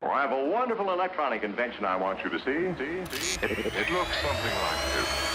Well, I have a wonderful electronic invention I want you to see. See? It looks something like this.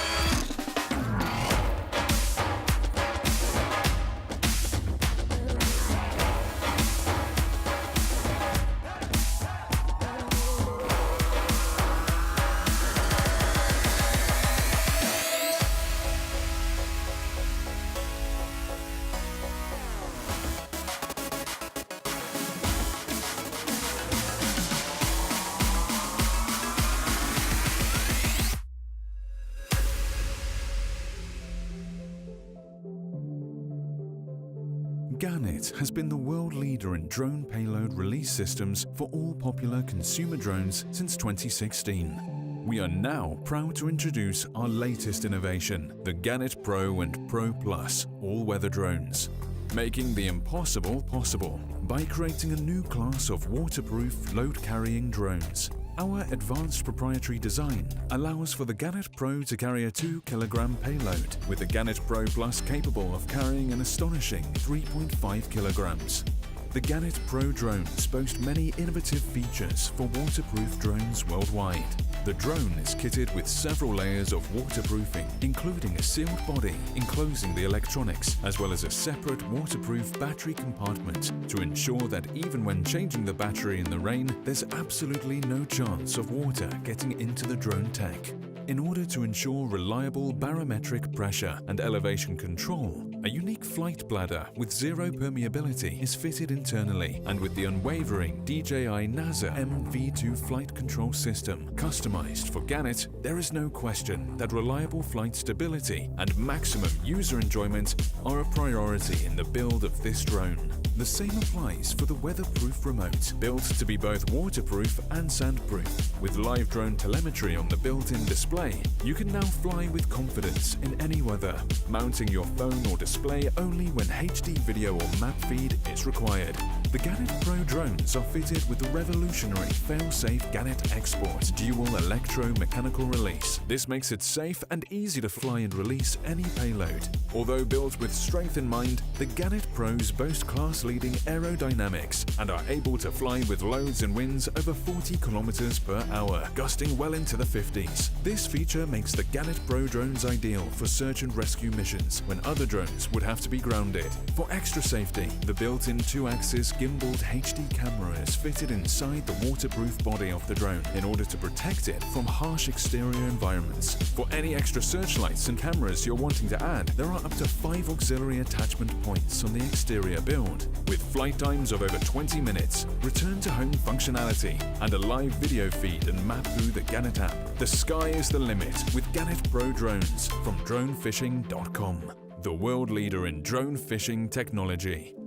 Gannet has been the world leader in drone payload release systems for all popular consumer drones since 2016. We are now proud to introduce our latest innovation, the Gannet Pro and Pro Plus all-weather drones, making the impossible possible by creating a new class of waterproof load-carrying drones. Our advanced proprietary design allows for the Gannet Pro to carry a 2-kilogram payload, with the Gannet Pro Plus capable of carrying an astonishing 3.5 kilograms. The Gannet Pro drones boast many innovative features for waterproof drones worldwide. The drone is kitted with several layers of waterproofing, including a sealed body enclosing the electronics, as well as a separate waterproof battery compartment to ensure that even when changing the battery in the rain, there's absolutely no chance of water getting into the drone tank. In order to ensure reliable barometric pressure and elevation control, a unique flight bladder with zero permeability is fitted internally, and with the unwavering DJI NASA MV2 flight control system customized for Gannet, there is no question that reliable flight stability and maximum user enjoyment are a priority in the build of this drone. The same applies for the weatherproof remote, built to be both waterproof and sandproof. With live drone telemetry on the built-in display, you can now fly with confidence in any weather, mounting your phone or display only when HD video or map feed is required. The Gannet Pro drones are fitted with the revolutionary fail-safe Gannet Export dual electromechanical release. This makes it safe and easy to fly and release any payload. Although built with strength in mind, the Gannet Pros boast class-leading aerodynamics and are able to fly with loads and winds over 40 kilometers per hour, gusting well into the 50s. This feature makes the Gannet Pro drones ideal for search and rescue missions when other drones would have to be grounded. For extra safety, the built-in 2-axis gimbaled HD camera is fitted inside the waterproof body of the drone in order to protect it from harsh exterior environments. For any extra searchlights and cameras you're wanting to add, there are up to 5 auxiliary attachment points on the exterior build. With flight times of over 20 minutes, return-to-home functionality, and a live video feed and map through the Gannet app, the sky is the limit with Gannet Pro drones from dronefishing.com, the world leader in drone fishing technology.